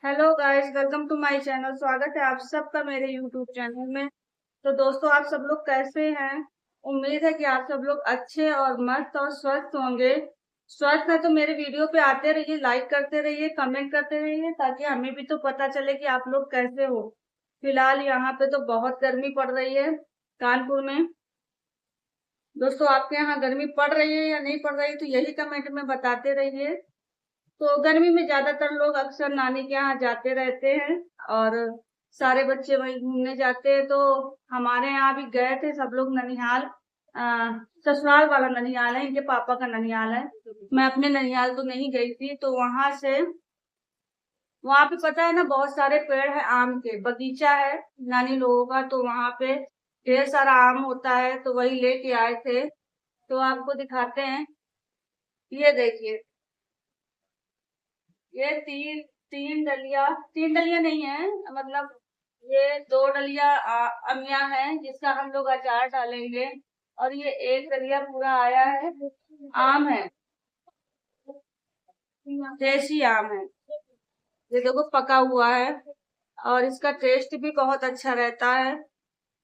Hello guys, welcome to my channel. स्वागत है आप सबका मेरे यूट्यूब चैनल में। तो दोस्तों, आप सब लोग कैसे हैं? उम्मीद है कि आप सब लोग अच्छे और मस्त और स्वस्थ होंगे। स्वस्थ है तो मेरे वीडियो पे आते रहिए, लाइक करते रहिए, कमेंट करते रहिए, ताकि हमें भी तो पता चले कि आप लोग कैसे हो। फिलहाल यहाँ पे तो बहुत गर्मी पड़ रही है कानपुर में। दोस्तों, आपके यहाँ गर्मी पड़ रही है या नहीं पड़ रही, तो यही कमेंट में बताते रहिए। तो गर्मी में ज्यादातर लोग अक्सर नानी के यहाँ जाते रहते हैं और सारे बच्चे वहीं घूमने जाते हैं। तो हमारे यहाँ भी गए थे सब लोग ननिहाल। ससुराल वाला ननिहाल है, इनके पापा का ननिहाल है। मैं अपने ननिहाल तो नहीं गई थी। तो वहां पे पता है ना, बहुत सारे पेड़ है, आम के बगीचा है नानी लोगों का। तो वहां पे ढेर सारा आम होता है, तो वही लेके आए थे। तो आपको दिखाते हैं, ये देखिए। ये तीन डलिया नहीं है, मतलब ये दो डलिया अमिया है, जिसका हम लोग अचार डालेंगे। और ये एक डलिया पूरा आया है, आम है, देसी आम है। ये देखो पका हुआ है, और इसका टेस्ट भी बहुत अच्छा रहता है।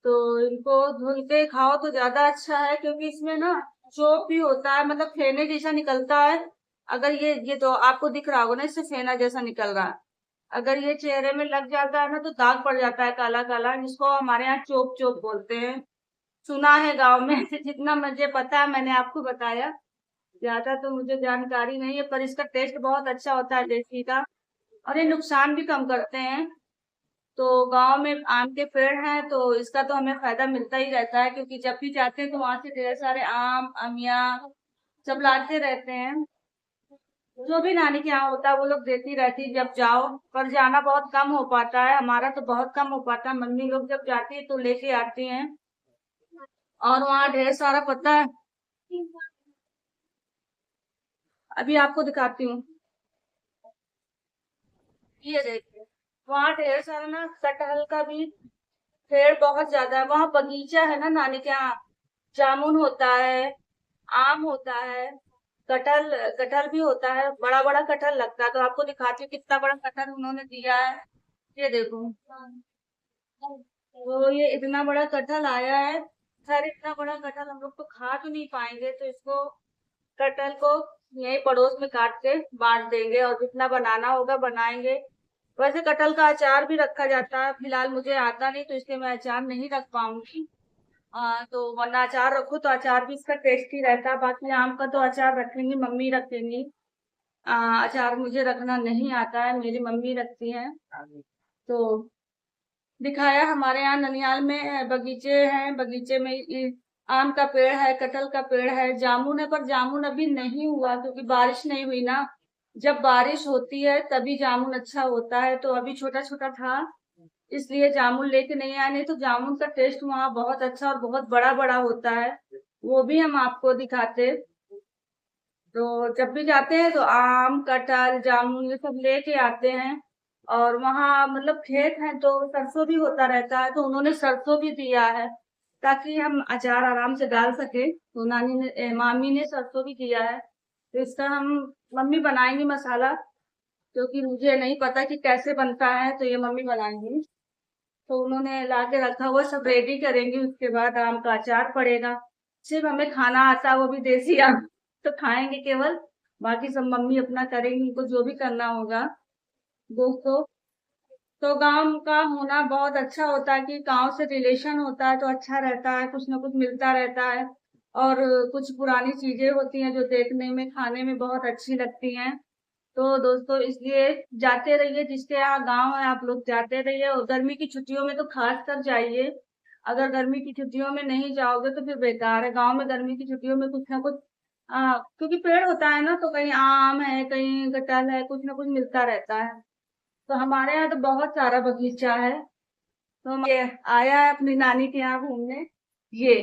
तो इनको धुल के खाओ तो ज्यादा अच्छा है, क्योंकि इसमें ना चोप भी होता है, मतलब फेने जैसा निकलता है। अगर ये तो आपको दिख रहा होगा ना, इससे फेना जैसा निकल रहा है। अगर ये चेहरे में लग जाता है ना, तो दाग पड़ जाता है काला काला, जिसको हमारे यहाँ चोप चोप बोलते हैं। सुना है गांव में जितना मुझे पता है मैंने आपको बताया। ज्यादा तो मुझे जानकारी नहीं है, पर इसका टेस्ट बहुत अच्छा होता है देसी का। और ये नुकसान भी कम करते हैं। तो गांव में आम के पेड़ हैं, तो इसका तो हमें फायदा मिलता ही रहता है, क्योंकि जब भी जाते हैं तो वहां से ढेर सारे आम अमिया सब लाते रहते हैं। जो भी नानी के यहाँ होता है वो लोग देती रहती जब जाओ। पर जाना बहुत कम हो पाता है, हमारा तो बहुत कम हो पाता है। मम्मी लोग जब जाती है तो लेके आती हैं। और वहाँ ढेर सारा पता है, अभी आपको दिखाती हूँ। ये देखिए, वहाँ ढेर सारा ना कटहल का भी पेड़ बहुत ज्यादा है। वहाँ बगीचा है ना नानी के यहाँ। जामुन होता है, आम होता है, कटहल कटहल भी होता है। बड़ा बड़ा कटहल लगता है। तो आपको दिखाती हूँ कितना बड़ा कटहल उन्होंने दिया है। ये देखो, तो ये इतना बड़ा कटहल आया है। खैर, इतना बड़ा कटहल हम लोग तो खा तो नहीं पाएंगे, तो इसको कटहल को यही पड़ोस में काट के बांट देंगे, और जितना बनाना होगा बनाएंगे। वैसे कटहल का अचार भी रखा जाता है, फिलहाल मुझे आता नहीं तो इसलिए मैं अचार नहीं रख पाऊंगी। तो वरना अचार रखो तो अचार भी इसका टेस्टी रहता है। बाकी आम का तो अचार रखेंगी, मम्मी रखेंगी। अचार मुझे रखना नहीं आता है, मेरी मम्मी रखती है। तो दिखाया हमारे यहाँ ननियाल में बगीचे हैं। बगीचे में आम का पेड़ है, कटहल का पेड़ है, जामुन है। पर जामुन अभी नहीं हुआ, क्योंकि बारिश नहीं हुई ना। जब बारिश होती है तभी जामुन अच्छा होता है। तो अभी छोटा छोटा था, इसलिए जामुन लेके नहीं आए। नहीं तो जामुन का टेस्ट वहाँ बहुत अच्छा और बहुत बड़ा बड़ा होता है, वो भी हम आपको दिखाते। तो जब भी जाते हैं तो आम कटहल जामुन ये सब लेके आते हैं। और वहाँ मतलब खेत है, तो सरसों भी होता रहता है, तो उन्होंने सरसों भी दिया है, ताकि हम अचार आराम से डाल सके। तो मामी ने सरसों भी दिया है। तो इसका हम मम्मी बनाएंगी मसाला, क्योंकि मुझे नहीं पता कि कैसे बनता है, तो ये मम्मी बनाएंगी। तो उन्होंने ला के रखा हुआ, सब रेडी करेंगे, उसके बाद आम का अचार पड़ेगा। सिर्फ हमें खाना आता है, वो भी देसी आम, तो खाएंगे केवल। बाकी सब मम्मी अपना करेंगी, उनको जो भी करना होगा। दोस्तों, तो गांव का होना बहुत अच्छा होता है, कि गांव से रिलेशन होता है तो अच्छा रहता है, कुछ ना कुछ मिलता रहता है। और कुछ पुरानी चीजें होती हैं जो देखने में खाने में बहुत अच्छी लगती हैं। तो दोस्तों, इसलिए जाते रहिए, जिसके यहाँ गांव है आप लोग जाते रहिए। और गर्मी की छुट्टियों में तो खास कर जाइए। अगर गर्मी की छुट्टियों में नहीं जाओगे तो फिर बेकार है। गांव में गर्मी की छुट्टियों में कुछ ना कुछ क्योंकि पेड़ होता है ना, तो कहीं आम है, कहीं कटहल है, कुछ ना कुछ मिलता रहता है। तो हमारे यहाँ तो बहुत सारा बगीचा है। तो ये आया है अपनी नानी के यहाँ घूमने। ये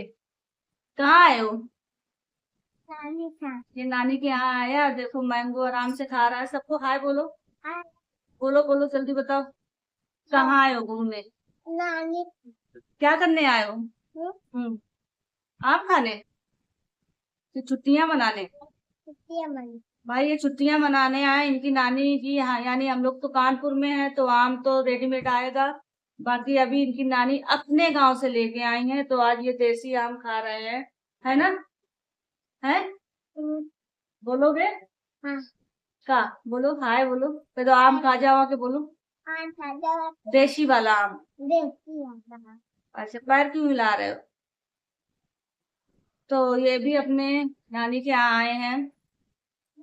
कहाँ आए हो? ये नानी के यहाँ आया, देखो मैंगो आराम से खा रहा है। सबको हाय बोलो। बोलो बोलो, जल्दी बताओ, कहाँ आए हो घूमने? नानी। क्या करने आए हो? आम खाने कि छुट्टियां मनाने? छुट्टियां मनाने। भाई ये छुट्टियां मनाने आए इनकी नानी की यहाँ, यानी हम लोग तो कानपुर में है तो आम तो रेडीमेड आएगा। बाकी अभी इनकी नानी अपने गांव से लेके आई हैं तो आज ये देसी आम खा रहे हैं, है ना? है? बोलोगे? हाँ। का बोलो, हाय बोलो, पे तो आम खा जाओ के बोलो। आम खा जाओ। देसी वाला आम। देसी वाला। अच्छा, पैर क्यों हिला रहे हो? तो ये भी अपने नानी के यहाँ आए हैं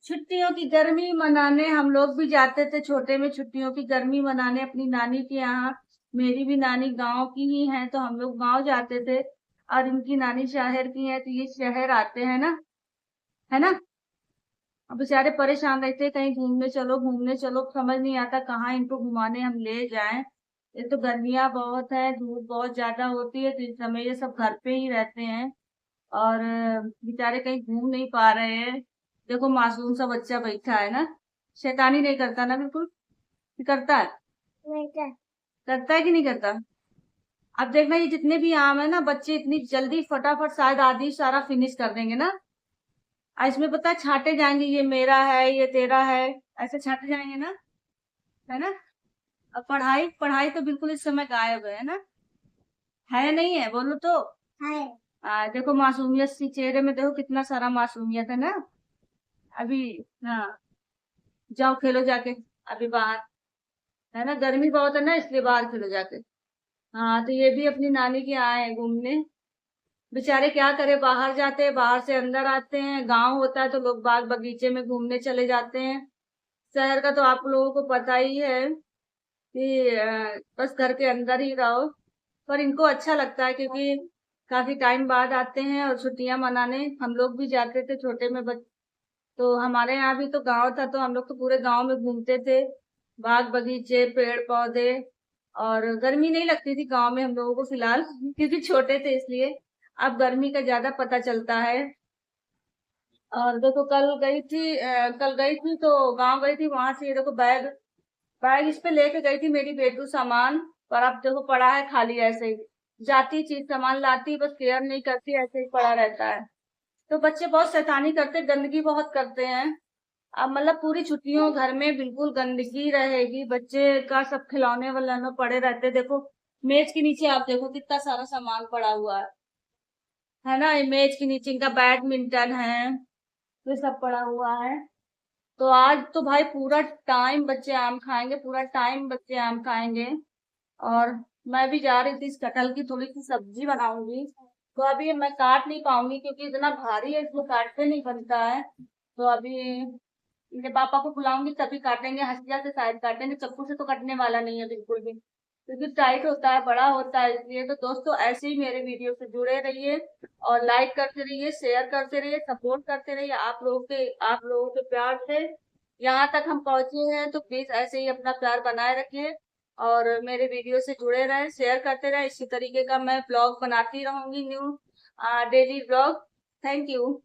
छुट्टियों की गर्मी मनाने। हम लोग भी जाते थे छोटे में छुट्टियों की गर्मी मनाने अपनी नानी के यहाँ। मेरी भी नानी गांव की ही है तो हम लोग गांव जाते थे, और इनकी नानी शहर की है तो ये शहर आते हैं ना, है ना? अब बेचारे परेशान रहते हैं, कहीं घूमने चलो घूमने चलो, समझ नहीं आता कहाँ इनको घुमाने हम ले जाएं। एक तो गर्मियां बहुत है, धूप बहुत ज्यादा होती है तो इस समय ये सब घर पे ही रहते हैं, और बेचारे कहीं घूम नहीं पा रहे हैं। देखो मासूम सा बच्चा बैठा है ना, शैतानी नहीं करता ना बिल्कुल? करता है? नहीं करता है कि नहीं करता? अब देखना ये जितने भी आम है ना, बच्चे इतनी जल्दी फटाफट शायद आधी सारा फिनिश कर देंगे ना। इसमें पता है छांटे जाएंगे, ये मेरा है ये तेरा है, ऐसे छांटे जाएंगे ना, है ना? अब पढ़ाई पढ़ाई तो बिल्कुल इस समय गायब है ना? है नहीं है, बोलो तो। है। देखो मासूमियत सी चेहरे में, देखो कितना सारा मासूमियत है ना अभी। हाँ, जाओ खेलो जाके अभी बाहर, है ना? गर्मी बहुत है ना इसलिए बाहर खेलो जाके। हाँ, तो ये भी अपनी नानी के यहाँ आए हैं घूमने। बेचारे क्या करे, बाहर जाते हैं बाहर से अंदर आते हैं, गांव होता है तो लोग बाग बगीचे में घूमने चले जाते हैं। शहर का तो आप लोगों को पता ही है कि बस घर के अंदर ही रहो। पर इनको अच्छा लगता है क्योंकि काफी टाइम बाद आते हैं और छुट्टियां मनाने। हम लोग भी जाते थे छोटे में, तो हमारे यहाँ भी तो गांव था तो हम लोग तो पूरे गांव में घूमते थे, बाग बगीचे पेड़ पौधे। और गर्मी नहीं लगती थी गांव में हम लोगों को फिलहाल क्योंकि छोटे थे इसलिए। अब गर्मी का ज्यादा पता चलता है। और देखो कल गई थी तो गांव गई थी, वहां से ये देखो बैग बैग इस पे लेके गई थी मेरी बेटू सामान। पर अब देखो पड़ा है खाली ऐसे ही, जाती चीज सामान लाती बस केयर नहीं करती, ऐसे ही पड़ा रहता है। तो बच्चे बहुत शैतानी करते, गंदगी बहुत करते हैं। अब मतलब पूरी छुट्टियों घर में बिल्कुल गंदगी रहेगी, बच्चे का सब खिलौने वलौने पड़े रहते। देखो मेज के नीचे आप देखो कितना सारा सामान पड़ा हुआ है ना? ये मेज के नीचे इनका बैडमिंटन है, ये सब पड़ा हुआ है। तो आज तो भाई पूरा टाइम बच्चे आम खाएंगे, पूरा टाइम बच्चे आम खाएंगे। और मैं भी जा रही थी इस कटहल की थोड़ी सी सब्जी बनाऊंगी, तो अभी मैं काट नहीं पाऊंगी क्योंकि इतना भारी है, इसको काटते नहीं बनता है। तो अभी मेरे पापा को बुलाऊंगी तभी काटेंगे, हंसिया से शायद काटेंगे, चाकू से तो कटने वाला नहीं है बिल्कुल भी क्योंकि टाइट होता है बड़ा होता है इसलिए। तो दोस्तों ऐसे ही मेरे वीडियो से जुड़े रहिए और लाइक करते रहिए, शेयर करते रहिए, सपोर्ट करते रहिए। आप लोगों के प्यार से यहाँ तक हम पहुंचे हैं तो प्लीज ऐसे ही अपना प्यार बनाए रखिए और मेरे वीडियो से जुड़े रहें, शेयर करते रहें। इसी तरीके का मैं ब्लॉग बनाती रहूंगी, new daily blog. Thank you.